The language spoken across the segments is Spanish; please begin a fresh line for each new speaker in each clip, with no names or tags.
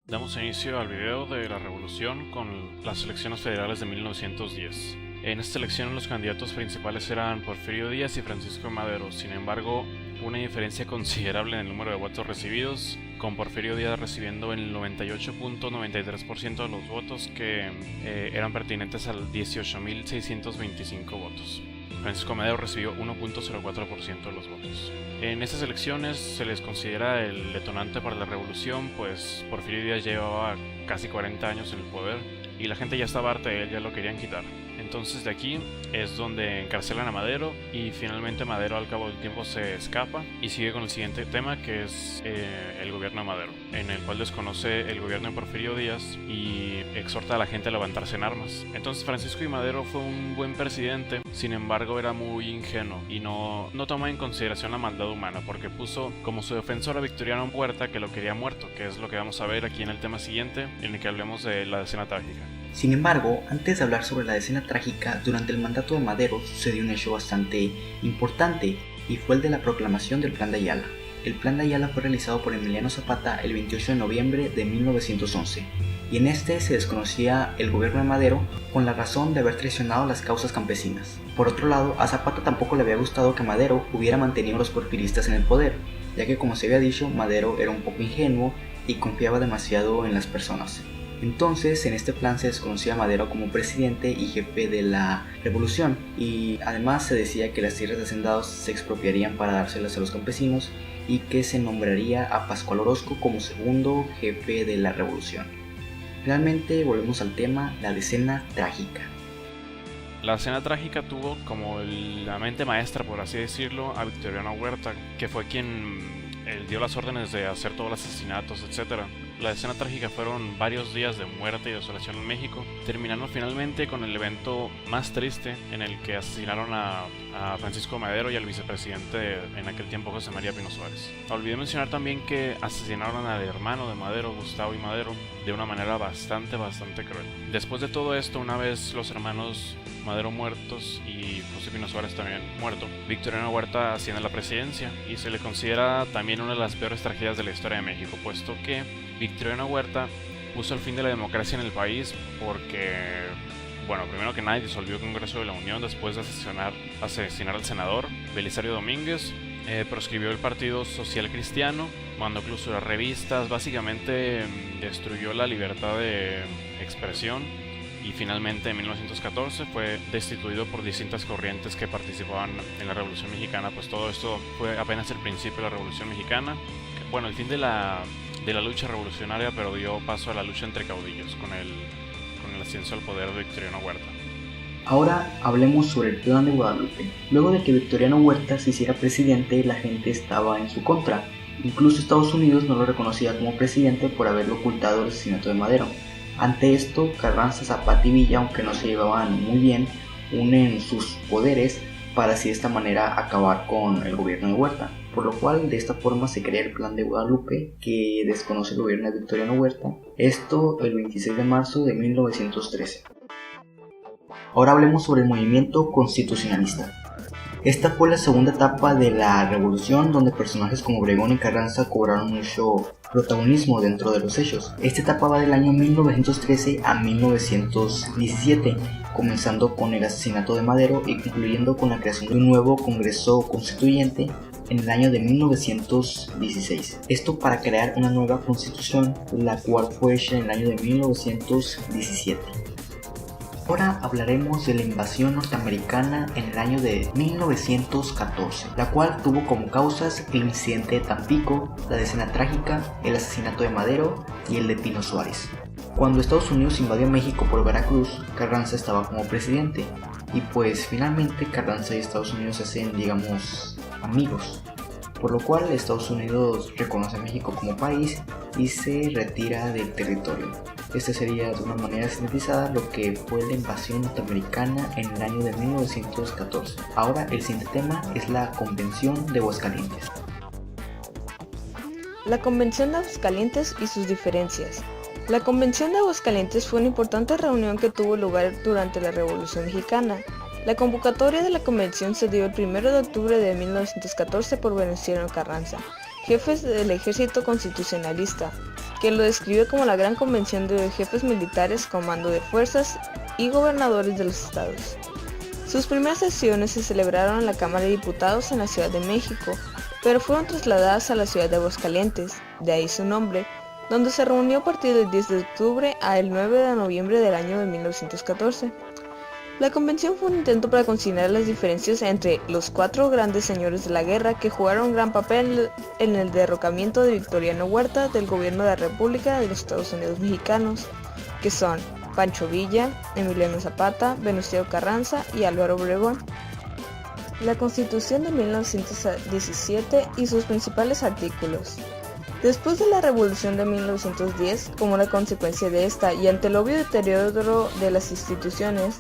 Damos inicio al video de la revolución con las elecciones federales de 1910. En esta elección los candidatos principales eran Porfirio Díaz y Francisco Madero. Sin embargo, una diferencia considerable en el número de votos recibidos, con Porfirio Díaz recibiendo el 98.93% de los votos que eran pertinentes a 18.625 votos. Francisco Madero recibió 1.04% de los votos. En estas elecciones se les considera el detonante para la revolución, pues Porfirio Díaz llevaba casi 40 años en el poder y la gente ya estaba harta de él, ya lo querían quitar. Entonces de aquí es donde encarcelan a Madero y finalmente Madero al cabo del tiempo se escapa y sigue con el siguiente tema, que es el gobierno de Madero, en el cual desconoce el gobierno de Porfirio Díaz y exhorta a la gente a levantarse en armas. Entonces Francisco I. Madero fue un buen presidente, sin embargo era muy ingenuo y no toma en consideración la maldad humana, porque puso como su defensor a Victoriano Huerta, que lo quería muerto, que es lo que vamos a ver aquí en el tema siguiente, en el que hablemos de la decena trágica.
Sin embargo, antes de hablar sobre la decena trágica, durante el mandato de Madero sucedió un hecho bastante importante y fue el de la proclamación del Plan de Ayala. El Plan de Ayala fue realizado por Emiliano Zapata el 28 de noviembre de 1911 y en este se desconocía el gobierno de Madero con la razón de haber traicionado las causas campesinas. Por otro lado, a Zapata tampoco le había gustado que Madero hubiera mantenido a los porfiristas en el poder, ya que como se había dicho, Madero era un poco ingenuo y confiaba demasiado en las personas. Entonces, en este plan se desconocía a Madero como presidente y jefe de la revolución, y además se decía que las tierras de hacendados se expropiarían para dárselas a los campesinos y que se nombraría a Pascual Orozco como segundo jefe de la revolución. Finalmente, volvemos al tema, la decena trágica.
La decena trágica tuvo como la mente maestra, por así decirlo, a Victoriano Huerta, que fue quien dio las órdenes de hacer todos los asesinatos, etc. La decena trágica fueron varios días de muerte y desolación en México, terminando finalmente con el evento más triste en el que asesinaron a Francisco Madero y al vicepresidente en aquel tiempo, José María Pino Suárez. Olvidé mencionar también que asesinaron al hermano de Madero, Gustavo I. Madero, de una manera bastante cruel. Después de todo esto, una vez los hermanos Madero muertos y José Pino Suárez también muerto, Victoriano Huerta asciende a la presidencia y se le considera también una de las peores tragedias de la historia de México, puesto que Victoriano Huerta puso el fin de la democracia en el país porque, bueno, primero que nada disolvió el Congreso de la Unión después de asesinar al senador Belisario Domínguez, proscribió el Partido Social Cristiano, mandó clausurar revistas, básicamente destruyó la libertad de expresión. Y finalmente en 1914 fue destituido por distintas corrientes que participaban en la Revolución Mexicana. Pues todo esto fue apenas el principio de la Revolución Mexicana. Bueno, el fin de la lucha revolucionaria, pero dio paso a la lucha entre caudillos con el ascenso al poder de Victoriano Huerta.
Ahora hablemos sobre el Plan de Guadalupe. Luego de que Victoriano Huerta se hiciera presidente, la gente estaba en su contra. Incluso Estados Unidos no lo reconocía como presidente por haberlo ocultado el asesinato de Madero. Ante esto, Carranza, Zapata y Villa, aunque no se llevaban muy bien, unen sus poderes para así de esta manera acabar con el gobierno de Huerta, por lo cual de esta forma se crea el Plan de Guadalupe, que desconoce el gobierno de Victoriano Huerta, esto el 26 de marzo de 1913. Ahora hablemos sobre el movimiento constitucionalista. Esta fue la segunda etapa de la revolución, donde personajes como Obregón y Carranza cobraron mucho protagonismo dentro de los hechos. Esta etapa va del año 1913 a 1917, comenzando con el asesinato de Madero y concluyendo con la creación de un nuevo Congreso Constituyente en el año de 1916. Esto para crear una nueva constitución, la cual fue hecha en el año de 1917. Ahora hablaremos de la invasión norteamericana en el año de 1914, la cual tuvo como causas el incidente de Tampico, la decena trágica, el asesinato de Madero y el de Pino Suárez. Cuando Estados Unidos invadió México por Veracruz, Carranza estaba como presidente y pues finalmente Carranza y Estados Unidos se hacen, digamos, amigos, por lo cual Estados Unidos reconoce a México como país y se retira del territorio. Esta sería de una manera sintetizada lo que fue la invasión norteamericana en el año de 1914. Ahora el siguiente tema es la Convención de Aguascalientes.
La Convención de Aguascalientes y sus diferencias. La Convención de Aguascalientes fue una importante reunión que tuvo lugar durante la Revolución Mexicana. La convocatoria de la convención se dio el 1 de octubre de 1914 por Venustiano Carranza jefes del ejército constitucionalista, que lo describe como la gran convención de jefes militares con mando de fuerzas y gobernadores de los estados. Sus primeras sesiones se celebraron en la Cámara de Diputados en la Ciudad de México, pero fueron trasladadas a la ciudad de Aguascalientes, de ahí su nombre, donde se reunió a partir del 10 de octubre al 9 de noviembre del año de 1914. La convención fue un intento para conciliar las diferencias entre los 4 grandes señores de la guerra que jugaron un gran papel en el derrocamiento de Victoriano Huerta del gobierno de la República de los Estados Unidos Mexicanos, que son Pancho Villa, Emiliano Zapata, Venustiano Carranza y Álvaro Obregón. La Constitución de 1917 y sus principales artículos. Después de la Revolución de 1910, como la consecuencia de esta y ante el obvio deterioro de las instituciones,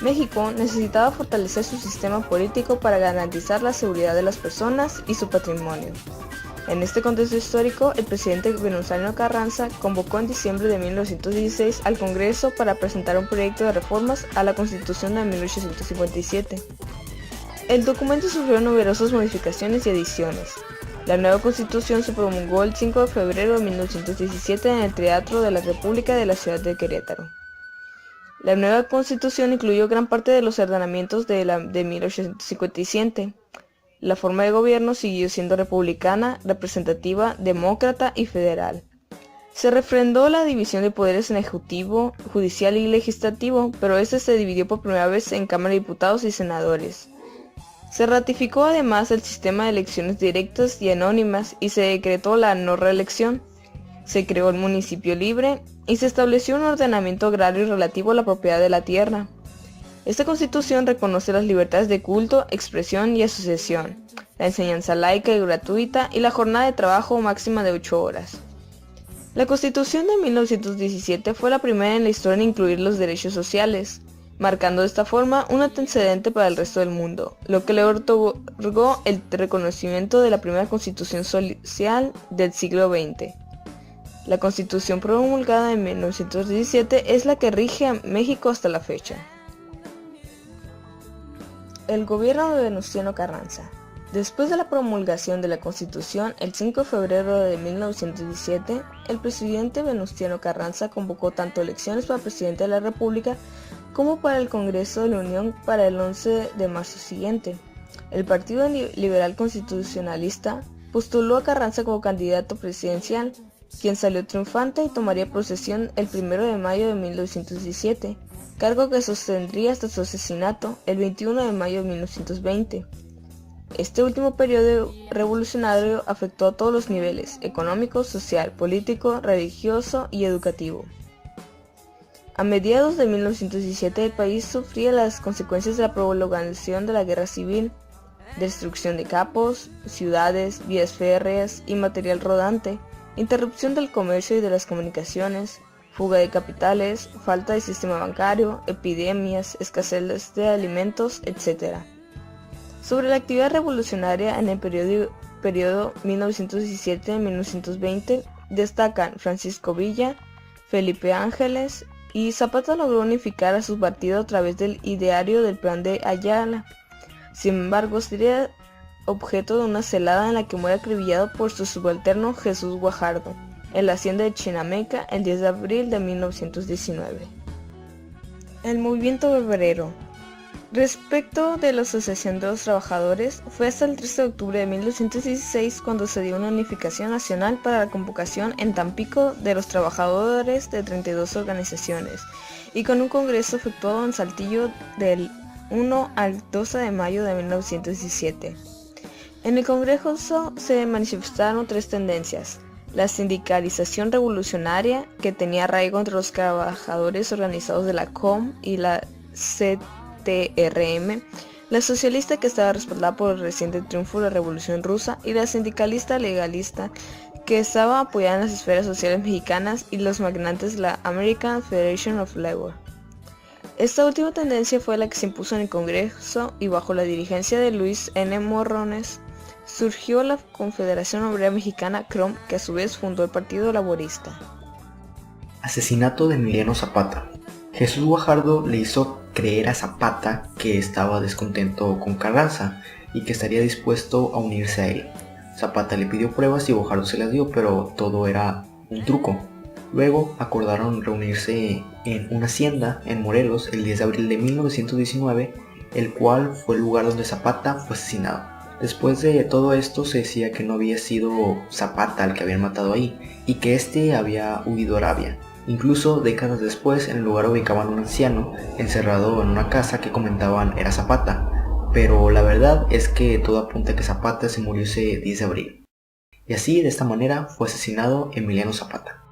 México necesitaba fortalecer su sistema político para garantizar la seguridad de las personas y su patrimonio. En este contexto histórico, el presidente Venustiano Carranza convocó en diciembre de 1916 al Congreso para presentar un proyecto de reformas a la Constitución de 1857. El documento sufrió numerosas modificaciones y ediciones. La nueva Constitución se promulgó el 5 de febrero de 1917 en el Teatro de la República de la ciudad de Querétaro. La nueva Constitución incluyó gran parte de los ordenamientos de 1857. La forma de gobierno siguió siendo republicana, representativa, demócrata y federal. Se refrendó la división de poderes en ejecutivo, judicial y legislativo, pero este se dividió por primera vez en Cámara de Diputados y Senadores. Se ratificó además el sistema de elecciones directas y anónimas y se decretó la no reelección. Se creó el municipio libre y se estableció un ordenamiento agrario relativo a la propiedad de la tierra. Esta Constitución reconoce las libertades de culto, expresión y asociación, la enseñanza laica y gratuita y la jornada de trabajo máxima de 8 horas. La Constitución de 1917 fue la primera en la historia en incluir los derechos sociales, marcando de esta forma un antecedente para el resto del mundo, lo que le otorgó el reconocimiento de la primera Constitución social del siglo XX. La Constitución promulgada en 1917 es la que rige a México hasta la fecha. El gobierno de Venustiano Carranza. Después de la promulgación de la Constitución, el 5 de febrero de 1917, el presidente Venustiano Carranza convocó tanto elecciones para presidente de la República como para el Congreso de la Unión para el 11 de marzo siguiente. El Partido Liberal Constitucionalista postuló a Carranza como candidato presidencial, quien salió triunfante y tomaría posesión el 1 de mayo de 1917, cargo que sostendría hasta su asesinato el 21 de mayo de 1920. Este último periodo revolucionario afectó a todos los niveles: económico, social, político, religioso y educativo. A mediados de 1917 el país sufría las consecuencias de la prolongación de la guerra civil, destrucción de campos, ciudades, vías férreas y material rodante, interrupción del comercio y de las comunicaciones, fuga de capitales, falta de sistema bancario, epidemias, escasez de alimentos, etc. Sobre la actividad revolucionaria en el periodo 1917-1920 destacan Francisco Villa, Felipe Ángeles, y Zapata logró unificar a su partido a través del ideario del Plan de Ayala. Sin embargo, sería objeto de una celada en la que muere acribillado por su subalterno Jesús Guajardo, en la hacienda de Chinameca el 10 de abril de 1919. El movimiento obrero. Respecto de la Asociación de los Trabajadores, fue hasta el 13 de octubre de 1916 cuando se dio una unificación nacional para la convocación en Tampico de los trabajadores de 32 organizaciones, y con un congreso efectuado en Saltillo del 1 al 12 de mayo de 1917. En el congreso se manifestaron 3 tendencias: la sindicalización revolucionaria, que tenía arraigo entre los trabajadores organizados de la COM y la CTRM, la socialista, que estaba respaldada por el reciente triunfo de la Revolución Rusa, y la sindicalista legalista, que estaba apoyada en las esferas sociales mexicanas y los magnates de la American Federation of Labor. Esta última tendencia fue la que se impuso en el Congreso, y bajo la dirigencia de Luis N. Morrones surgió la Confederación Obrera Mexicana CROM, que a su vez fundó el Partido Laborista.
Asesinato de Emiliano Zapata. Jesús Guajardo le hizo creer a Zapata que estaba descontento con Carranza y que estaría dispuesto a unirse a él. Zapata le pidió pruebas y Bojardo se las dio, pero todo era un truco. Luego acordaron reunirse en una hacienda en Morelos el 10 de abril de 1919, el cual fue el lugar donde Zapata fue asesinado. Después de todo esto se decía que no había sido Zapata el que habían matado ahí y que este había huido a Arabia. Incluso décadas después en el lugar ubicaban un anciano encerrado en una casa que comentaban era Zapata, pero la verdad es que todo apunta a que Zapata se murió ese 10 de abril. Y así, de esta manera, fue asesinado Emiliano Zapata.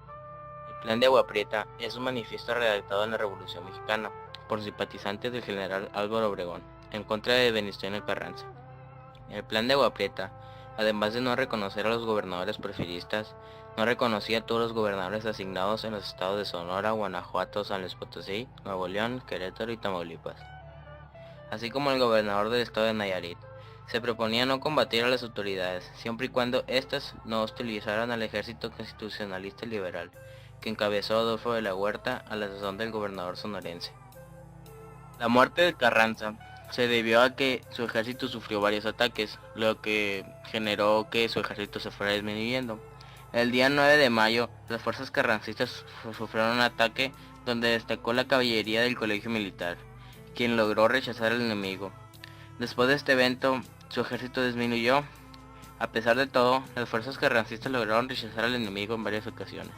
El Plan de Agua Prieta es un manifiesto redactado en la Revolución Mexicana por simpatizantes del general Álvaro Obregón, en contra de Venustiano Carranza. El Plan de Agua Prieta, además de no reconocer a los gobernadores porfiristas, no reconocía a todos los gobernadores asignados en los estados de Sonora, Guanajuato, San Luis Potosí, Nuevo León, Querétaro y Tamaulipas, así como el gobernador del estado de Nayarit. Se proponía no combatir a las autoridades, siempre y cuando éstas no hostilizaran al ejército constitucionalista y liberal, que encabezó Adolfo de la Huerta a la sazón del gobernador sonorense. La muerte de Carranza se debió a que su ejército sufrió varios ataques, lo que generó que su ejército se fuera disminuyendo. El día 9 de mayo, las fuerzas carrancistas sufrieron un ataque donde destacó la caballería del colegio militar, quien logró rechazar al enemigo. Después de este evento, su ejército disminuyó. A pesar de todo, las fuerzas carrancistas lograron rechazar al enemigo en varias ocasiones.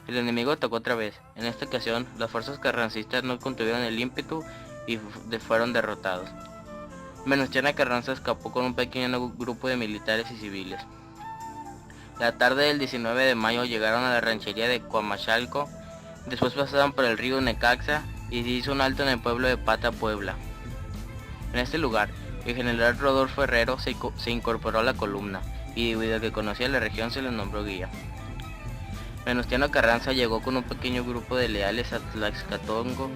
El enemigo atacó otra vez. En esta ocasión, las fuerzas carrancistas no contuvieron el ímpetu y fueron derrotados. Venustiano Carranza escapó con un pequeño grupo de militares y civiles. La tarde del 19 de mayo llegaron a la ranchería de Coamachalco, después pasaron por el río Necaxa y se hizo un alto en el pueblo de Pata, Puebla. En este lugar, el general Rodolfo Herrero se incorporó a la columna y debido a que conocía la región se le nombró guía. Venustiano Carranza llegó con un pequeño grupo de leales a Tlaxcatongo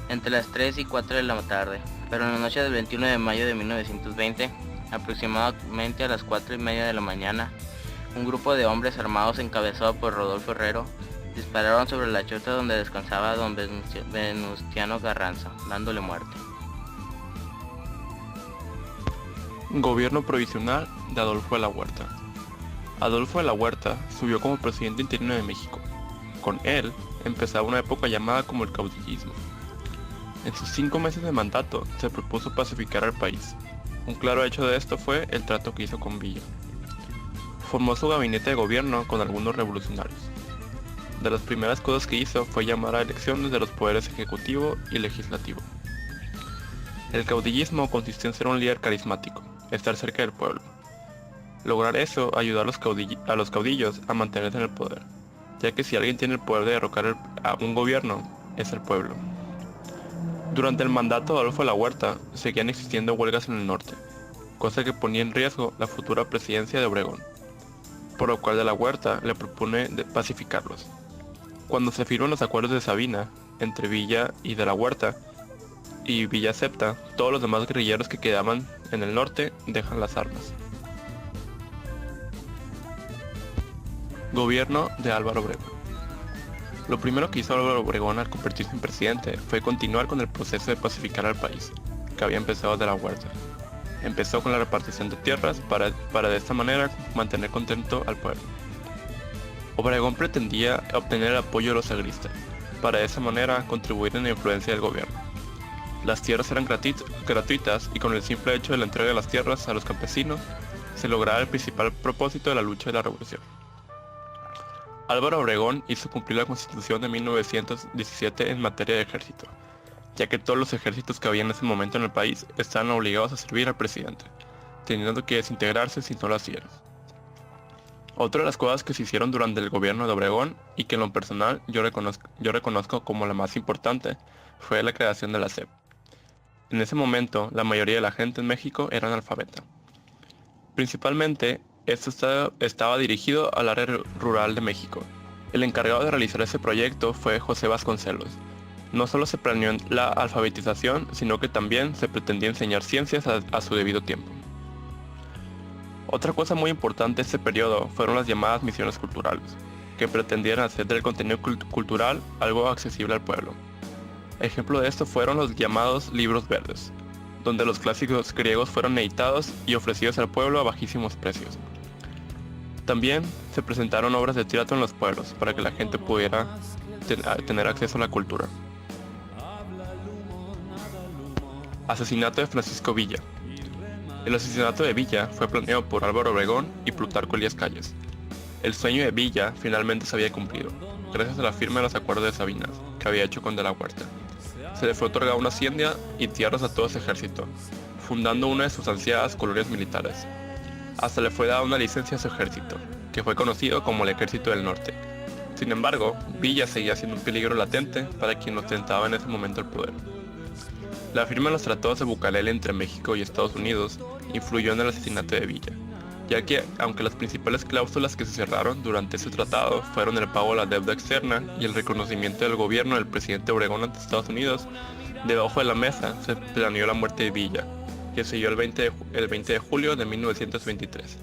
entre las 3 y 4 de la tarde, pero en la noche del 21 de mayo de 1920, aproximadamente a las 4:30 de la mañana, un grupo de hombres armados encabezado por Rodolfo Herrero dispararon sobre la chota donde descansaba don Venustiano Carranza, dándole muerte.
Gobierno provisional de Adolfo de la Huerta. Adolfo de la Huerta subió como presidente interino de México. Con él empezaba una época llamada como el caudillismo. En sus 5 meses de mandato se propuso pacificar al país. Un claro hecho de esto fue el trato que hizo con Villa. Formó su gabinete de gobierno con algunos revolucionarios. De las primeras cosas que hizo fue llamar a elecciones de los poderes ejecutivo y legislativo. El caudillismo consistió en ser un líder carismático, estar cerca del pueblo. Lograr eso ayudó a los caudillos a mantenerse en el poder, ya que si alguien tiene el poder de derrocar a un gobierno, es el pueblo. Durante el mandato de Adolfo de la Huerta seguían existiendo huelgas en el norte, cosa que ponía en riesgo la futura presidencia de Obregón, por lo cual de la Huerta le propone pacificarlos. Cuando se firman los acuerdos de Sabina entre Villa y de la Huerta, y Villa acepta, todos los demás guerrilleros que quedaban en el norte dejan las armas. Gobierno de Álvaro Obregón. Lo primero que hizo Álvaro Obregón al convertirse en presidente fue continuar con el proceso de pacificar al país, que había empezado de la Huerta. Empezó con la repartición de tierras para de esta manera mantener contento al pueblo. Obregón pretendía obtener el apoyo de los agristas, para de esa manera contribuir en la influencia del gobierno. Las tierras eran gratuitas y con el simple hecho de la entrega de las tierras a los campesinos, se lograba el principal propósito de la lucha de la revolución. Álvaro Obregón hizo cumplir la Constitución de 1917 en materia de ejército, ya que todos los ejércitos que había en ese momento en el país estaban obligados a servir al presidente, teniendo que desintegrarse si no lo hacían. Otra de las cosas que se hicieron durante el gobierno de Obregón, y que en lo personal yo reconozco como la más importante, fue la creación de la SEP. En ese momento, la mayoría de la gente en México era analfabeta. Principalmente, esto estaba dirigido al área rural de México. El encargado de realizar ese proyecto fue José Vasconcelos. No solo se planeó la alfabetización, sino que también se pretendía enseñar ciencias a su debido tiempo. Otra cosa muy importante de este periodo fueron las llamadas misiones culturales, que pretendían hacer del contenido cultural algo accesible al pueblo. Ejemplo de esto fueron los llamados libros verdes, donde los clásicos griegos fueron editados y ofrecidos al pueblo a bajísimos precios. También se presentaron obras de teatro en los pueblos para que la gente pudiera tener acceso a la cultura. Asesinato de Francisco Villa. El asesinato de Villa fue planeado por Álvaro Obregón y Plutarco Elías Calles. El sueño de Villa finalmente se había cumplido, gracias a la firma de los acuerdos de Sabinas, que había hecho con De la Huerta. Se le fue otorgada una hacienda y tierras a todo su ejército, fundando una de sus ansiadas colonias militares. Hasta le fue dada una licencia a su ejército, que fue conocido como el Ejército del Norte. Sin embargo, Villa seguía siendo un peligro latente para quien ostentaba en ese momento el poder. La firma de los tratados de Bucareli entre México y Estados Unidos influyó en el asesinato de Villa, ya que aunque las principales cláusulas que se cerraron durante ese tratado fueron el pago de la deuda externa y el reconocimiento del gobierno del presidente Obregón ante Estados Unidos, debajo de la mesa se planeó la muerte de Villa, que se dio el 20 de julio de 1923,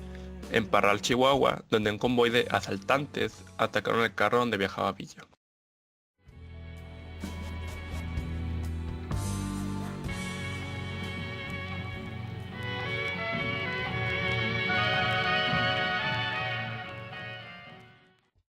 en Parral, Chihuahua, donde un convoy de asaltantes atacaron el carro donde viajaba Villa.